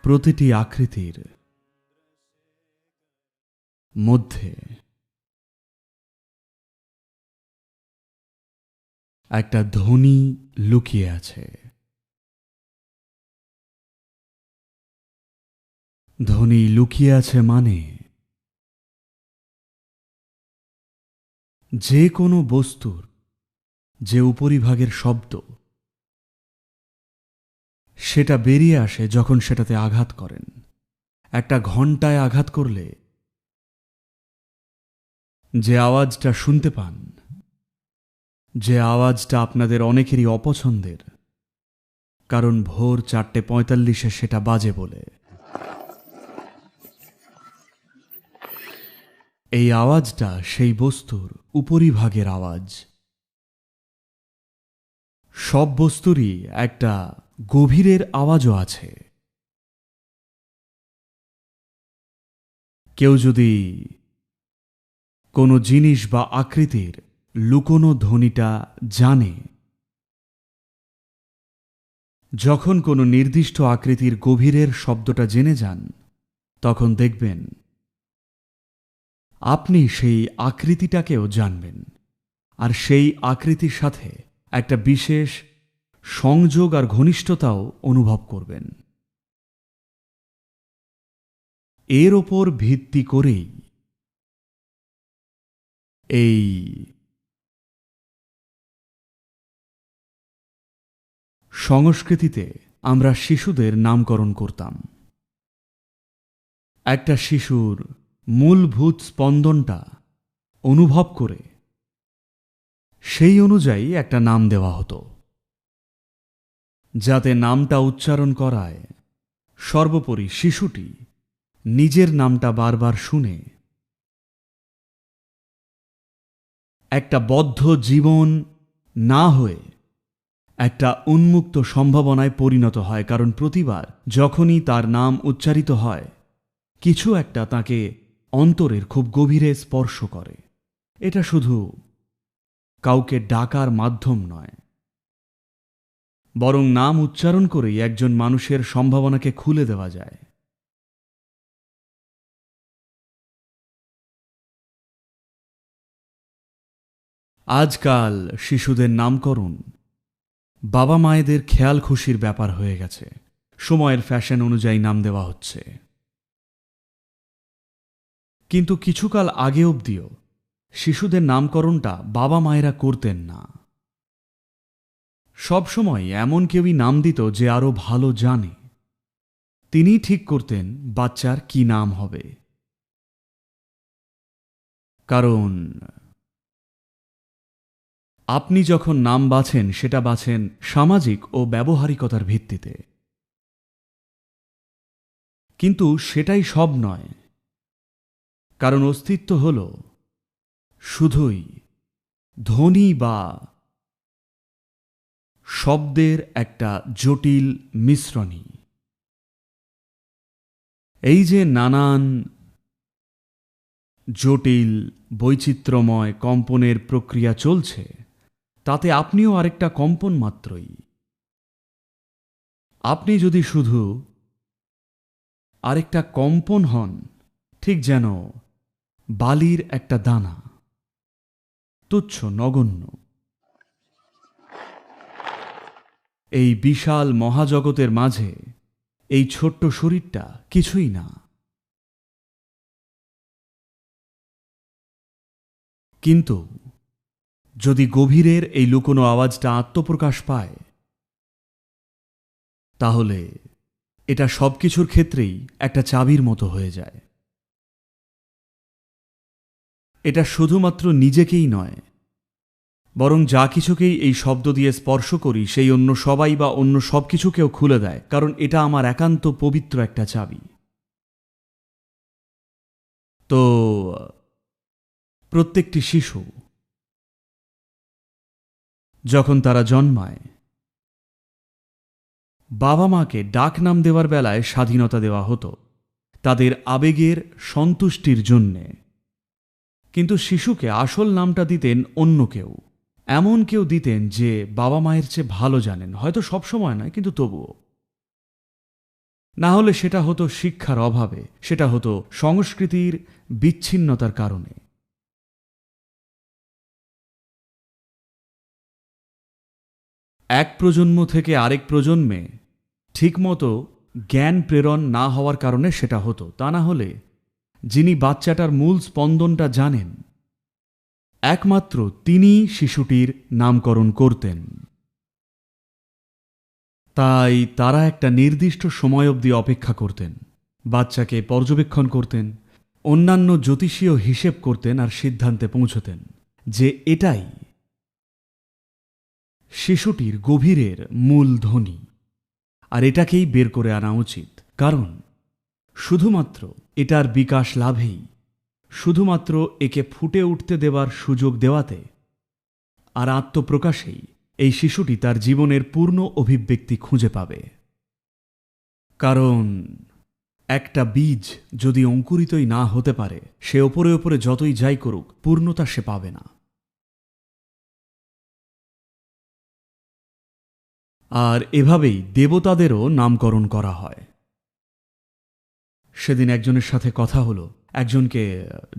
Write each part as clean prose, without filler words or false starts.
প্রতিটি আকৃতির মধ্যে একটা ধ্বনি লুকিয়ে আছে। ধ্বনি লুকিয়ে আছে মানে যে কোনো বস্তুর যে উপরিভাগের শব্দ সেটা বেরিয়ে আসে যখন সেটাতে আঘাত করেন। একটা ঘণ্টায় আঘাত করলে যে আওয়াজটা শুনতে পান, যে আওয়াজটা আপনাদের অনেকেরই অপছন্দের, কারণ ভোর 4:45 সেটা বাজে বলে। এই আওয়াজটা সেই বস্তুর উপরিভাগের আওয়াজ। সব বস্তুরই একটা গভীরের আওয়াজও আছে। কেউ যদি কোনো জিনিস বা আকৃতির লুকোনো ধ্বনিটা জানে, যখন কোনো নির্দিষ্ট আকৃতির গভীরের শব্দটা জেনে যান, তখন দেখবেন আপনি সেই আকৃতিটাকেও জানবেন, আর সেই আকৃতির সাথে একটা বিশেষ সংযোগ আর ঘনিষ্ঠতাও অনুভব করবেন। এর ওপর ভিত্তি করেই এই সংস্কৃতিতে আমরা শিশুদের নামকরণ করতাম। একটা শিশুর মূলভূত স্পন্দনটা অনুভব করে সেই অনুযায়ী একটা নাম দেওয়া হতো, যাতে নামটা উচ্চারণ করায় সর্বোপরি শিশুটি নিজের নামটা বারবার শুনে একটা বদ্ধ জীবন না হয়ে একটা উন্মুক্ত সম্ভাবনায় পরিণত হয়। কারণ প্রতিবার যখনই তার নাম উচ্চারিত হয়, কিছু একটা তাকে অন্তরের খুব গভীরে স্পর্শ করে। এটা শুধু কাউকে ডাকার মাধ্যম নয়, বরং নাম উচ্চারণ করেই একজন মানুষের সম্ভাবনাকে খুলে দেওয়া যায়। আজকাল শিশুদের নামকরণ বাবা মায়েদের খেয়াল খুশির ব্যাপার হয়ে গেছে। সময়ের ফ্যাশন অনুযায়ী নাম দেওয়া হচ্ছে। কিন্তু কিছুকাল আগে অবধিও শিশুদের নামকরণটা বাবা মায়েরা করতেন না। সবসময় এমন কেউই নাম দিত যে আরো ভালো জানে। তিনি ঠিক করতেন বাচ্চার কি নাম হবে। কারণ আপনি যখন নাম বাছেন, সেটা বাছেন সামাজিক ও ব্যবহারিকতার ভিত্তিতে। কিন্তু সেটাই সব নয়, কারণ অস্তিত্ব হল শুধুই ধ্বনি বা শব্দের একটা জটিল মিশ্রণই। এই যে নানান জটিল বৈচিত্র্যময় কম্পনের প্রক্রিয়া চলছে, তাতে আপনিও আরেকটা কম্পন মাত্রই। আপনি যদি শুধু আরেকটা কম্পন হন, ঠিক যেন বালির একটা দানা, তুচ্ছ, নগণ্য, এই বিশাল মহাজগতের মাঝে এই ছোট্ট শরীরটা কিছুই না। কিন্তু যদি গভীরের এই লুকোনো আওয়াজটা আত্মপ্রকাশ পায়, তাহলে এটা সবকিছুর ক্ষেত্রেই একটা চাবির মতো হয়ে যায়। এটা শুধুমাত্র নিজেকেই নয়, বরং যা কিছুকেই এই শব্দ দিয়ে স্পর্শ করি সেই অন্য সবাই বা অন্য সব কিছুকেও খুলে দেয়, কারণ এটা আমার একান্ত পবিত্র একটা চাবি। তো প্রত্যেকটি শিশু যখন তারা জন্মায়, বাবা মাকে ডাক নাম দেওয়ার বেলায় স্বাধীনতা দেওয়া হতো তাদের আবেগের সন্তুষ্টির জন্যে, কিন্তু শিশুকে আসল নামটা দিতেন অন্য কেউ, এমন কেউ দিতেন যে বাবা মায়ের চেয়ে ভালো জানেন, হয়তো সবসময় নয় কিন্তু তবুও। না হলে সেটা হতো শিক্ষার অভাবে, সেটা হতো সংস্কৃতির বিচ্ছিন্নতার কারণে। এক প্রজন্ম থেকে আরেক প্রজন্মে ঠিকমতো জ্ঞান প্রেরণ না হওয়ার কারণে সেটা হতো। তা না হলে যিনি বাচ্চাটার মূল স্পন্দনটা জানেন, একমাত্র তিনি শিশুটির নামকরণ করতেন। তাই তারা একটা নির্দিষ্ট সময় অবধি অপেক্ষা করতেন, বাচ্চাকে পর্যবেক্ষণ করতেন, অন্যান্য জ্যোতিষীয় হিসেব করতেন আর সিদ্ধান্তে পৌঁছতেন যে এটাই শিশুটির গভীরের মূল ধ্বনি, আর এটাকেই বের করে আনা উচিত। কারণ শুধুমাত্র এটার বিকাশ লাভেই, শুধুমাত্র একে ফুটে উঠতে দেওয়ার সুযোগ দেওয়াতে আর আত্মপ্রকাশেই এই শিশুটি তার জীবনের পূর্ণ অভিব্যক্তি খুঁজে পাবে। কারণ একটা বীজ যদি অঙ্কুরিতই না হতে পারে, সে ওপরে ওপরে যতই যাই করুক, পূর্ণতা সে পাবে না। আর এভাবেই দেবতাদেরও নামকরণ করা হয়। সেদিন একজনের সাথে কথা হলো, একজনকে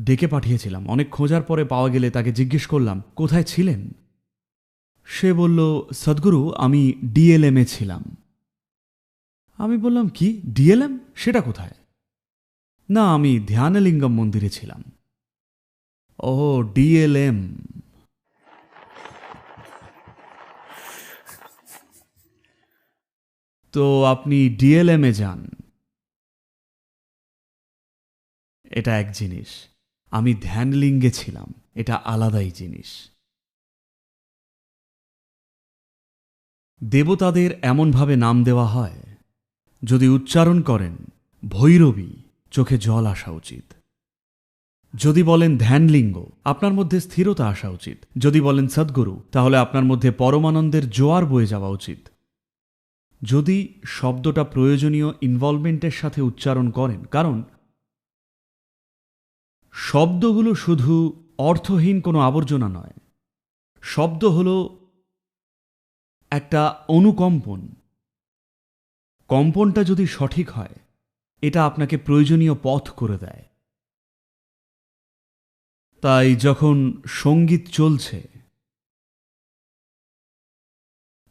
ডেকে পাঠিয়েছিলাম, অনেক খোঁজার পরে পাওয়া গেলে তাকে জিজ্ঞেস করলাম কোথায় ছিলেন। সে বলল, সদ্গুরু আমি ডিএলএমে ছিলাম। আমি বললাম, কি ডিএলএম, সেটা কোথায়? না, আমি ধ্যানলিঙ্গম মন্দিরে ছিলাম। ও ডিএলএম। তো আপনি ডিএলএমে যান, এটা এক জিনিস। আমি ধ্যানলিঙ্গে ছিলাম, এটা আলাদাই জিনিস। দেবতাদের এমনভাবে নাম দেওয়া হয়, যদি উচ্চারণ করেন ভৈরবী, চোখে জল আসা উচিত। যদি বলেন ধ্যানলিঙ্গ, আপনার মধ্যে স্থিরতা আসা উচিত। যদি বলেন সদ্গুরু, তাহলে আপনার মধ্যে পরমানন্দের জোয়ার বয়ে যাওয়া উচিত। যদি শব্দটা প্রয়োজনীয় ইনভলভমেন্টের সাথে উচ্চারণ করেন, কারণ শব্দগুলো শুধু অর্থহীন কোনো আবর্জনা নয়, শব্দ হল একটা অনুকম্পন। কম্পনটা যদি সঠিক হয়, এটা আপনাকে প্রয়োজনীয় পথ করে দেয়। তাই যখন সঙ্গীত চলছে,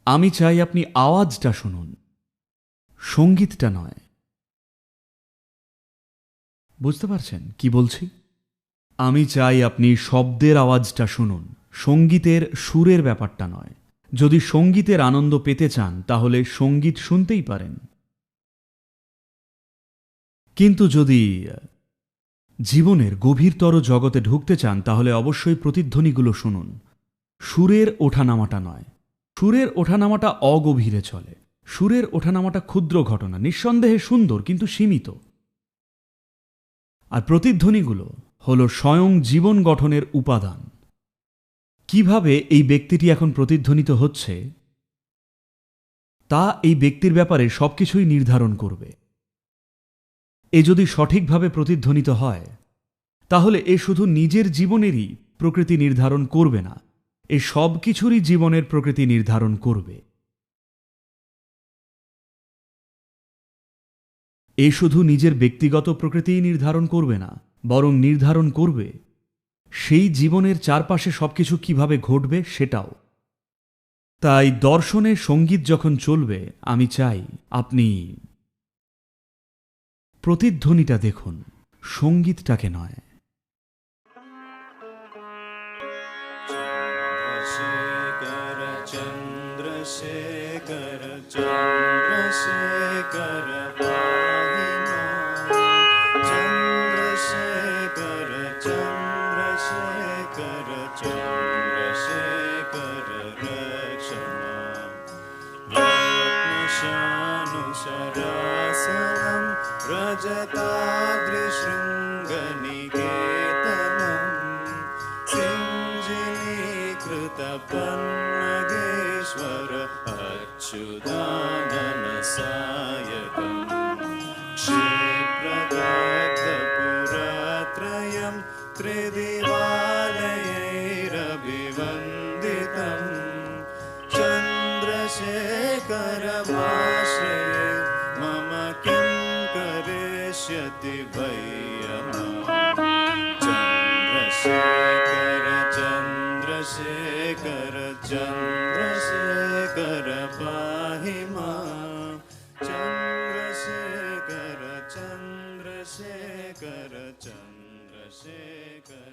আমি চাই আপনি আওয়াজটা শুনুন, সঙ্গীতটা নয়। বুঝতে পারছেন কি বলছি? আমি চাই আপনি শব্দের আওয়াজটা শুনুন, সঙ্গীতের সুরের ব্যাপারটা নয়। যদি সঙ্গীতের আনন্দ পেতে চান, তাহলে সঙ্গীত শুনতেই পারেন। কিন্তু যদি জীবনের গভীরতর জগতে ঢুকতে চান, তাহলে অবশ্যই প্রতিধ্বনিগুলো শুনুন, সুরের ওঠানামাটা নয়। সুরের ওঠানামাটা অগভীরে চলে, সুরের ওঠানামাটা ক্ষুদ্র ঘটনা, নিঃসন্দেহে সুন্দর কিন্তু সীমিত। আর প্রতিধ্বনিগুলো হল স্বয়ং জীবন গঠনের উপাদান। কিভাবে এই ব্যক্তিটি এখন প্রতিধ্বনিত হচ্ছে, তা এই ব্যক্তির ব্যাপারে সবকিছুই নির্ধারণ করবে। এ যদি সঠিকভাবে প্রতিধ্বনিত হয়, তাহলে এ শুধু নিজের জীবনেরই প্রকৃতি নির্ধারণ করবে না, এ সব কিছুরই জীবনের প্রকৃতি নির্ধারণ করবে। এ শুধু নিজের ব্যক্তিগত প্রকৃতিই নির্ধারণ করবে না, বরং নির্ধারণ করবে সেই জীবনের চারপাশে সবকিছু কিভাবে ঘটবে সেটাও। তাই দর্শনে সঙ্গীত যখন চলবে, আমি চাই আপনি প্রতিধ্বনিটা দেখুন, সঙ্গীতটাকে নয়। चन्द्रशेखर चन्द्रशेखर पाहि मां चन्द्रशेखर चन्द्रशेखर चन्द्रशेखर राजताद्रिशृङ्गनिकेतनम् सिञ्जिनीकृतपन्नगेश्वर अच्युतानन सायकम् क्षिप्रदग्धपुरत्रयं त्रिदिवालयैरभिवन्दितम् चन्द्रशेखरमाश्रये मम किं करिष्यति भय्यमा चन्द्रशेखर चन्द्रशेखर चन्द्रशेखर पाहि मां चन्द्रशेखर चन्द्रशेखर चन्द्रशेखर